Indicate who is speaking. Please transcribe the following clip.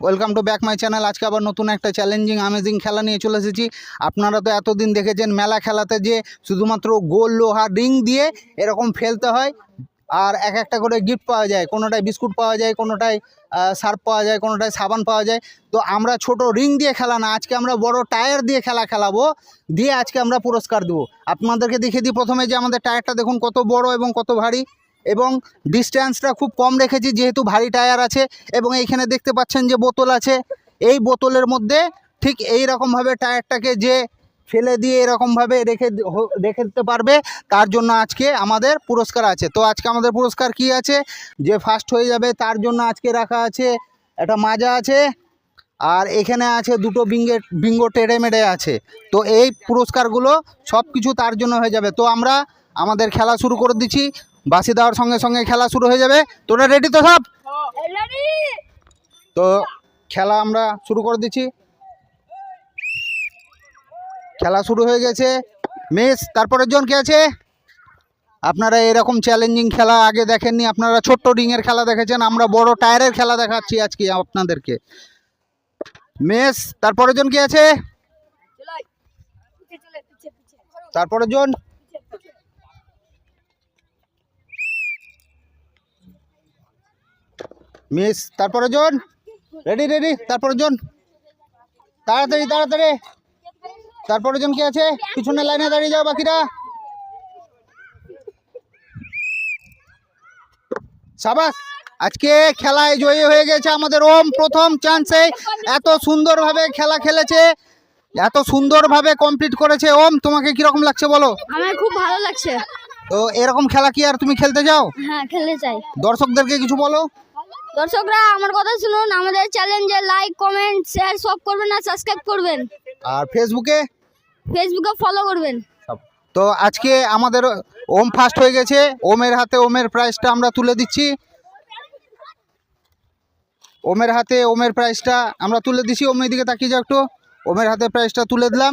Speaker 1: Welcome to back my channel. আজকে আবার নতুন একটা চ্যালেঞ্জিং অ্যামেজিং খেলা নিয়ে চলে এসেছি। আপনারা তো এতদিন দেখেছেন মেলা খেলাতে যে শুধুমাত্র গোল লোহার রিং দিয়ে এরকম ফেলতে হয় আর এক একটা করে গিফট পাওয়া যায়। কোনোটায় বিস্কুট পাওয়া যায়, কোনোটায় সার্ফ পাওয়া যায়, কোনোটায় সাবান পাওয়া যায়। তো আমরা ছোট রিং দিয়ে খেলা না, আজকে আমরা বড় টায়ার দিয়ে খেলাবো, দিয়ে আজকে আমরা পুরস্কার দেবো। আপনাদেরকে দেখিয়ে দিই প্রথমে যে আমাদের টায়ারটা দেখুন কত বড় এবং কত ভারী, এবং ডিস্ট্যান্সটা খুব কম রেখেছি যেহেতু ভারী টায়ার আছে। এবং এইখানে দেখতে পাচ্ছেন যে বোতল আছে, এই বোতলের মধ্যে ঠিক এই রকমভাবে টায়ারটাকে যে ফেলে দিয়ে এরকমভাবে রেখে দিতে পারবে, তার জন্য আজকে আমাদের পুরস্কার আছে। তো আজকে আমাদের পুরস্কার কি আছে, যে ফার্স্ট হয়ে যাবে তার জন্য আজকে রাখা আছে একটা মাজা আছে, আর এখানে আছে দুটো বিঙ্গো টেড়ে মেড়ে আছে। তো এই পুরস্কারগুলো সব কিছু তার জন্য হয়ে যাবে। তো আমরা আমাদের খেলা শুরু করে দিচ্ছি, বাঁশি দেওয়ার সঙ্গে সঙ্গে খেলা শুরু হয়ে যাবে। তোরা রেডি তো সব? তো খেলা আমরা শুরু করে দিচ্ছি। খেলা শুরু হয়ে গেছে। মিস তারপরের জন কে আছে? আপনারা এরকম চ্যালেঞ্জিং খেলা আগে দেখেননি, আপনারা ছোট্ট রিংয়ের খেলা দেখেছেন, আমরা বড় টায়ারের খেলা দেখাচ্ছি আজকে আপনাদেরকে। মেস তারপরের জন কে আছে? তারপরের জন মিস তারপরের জন রেডি তারপরের জন তাড়াতাড়ি তারপরের জন কি আছে? পিছনে লাইনে দাঁড়িয়ে যাও বাকিরা। সাবাস, আজকে খেলায় জয়ী হয়ে গেছে আমাদের ওম। প্রথম চান্সে এত সুন্দরভাবে খেলা খেলেছে, এত সুন্দরভাবে কমপ্লিট করেছে। ওম, তোমাকে কিরকম লাগছে বলো?
Speaker 2: আমার খুব ভালো লাগছে।
Speaker 1: তো এরকম খেলা কি আর তুমি খেলতে যাও?
Speaker 2: হ্যাঁ, খেলতে চাই।
Speaker 1: দর্শকদেরকে কিছু বলো।
Speaker 2: দর্শকরা আমার কথা শুনুন, আমাদের চ্যালেঞ্জে লাইক, কমেন্ট, শেয়ার সব করবেন আর সাবস্ক্রাইব করবেন।
Speaker 1: আর ফেসবুকে
Speaker 2: ফলো করবেন।
Speaker 1: তো আজকে আমাদের ওম ফার্স্ট হয়ে গেছে। ওমের হাতে ওমের প্রাইজটা আমরা তুলে দিচ্ছি। ওমের হাতে ওমের প্রাইজটা আমরা তুলে দিচ্ছি। ওমের দিকে তাকিয়ে যাও একটু। ওমের হাতে প্রাইজটা তুলে দিলাম।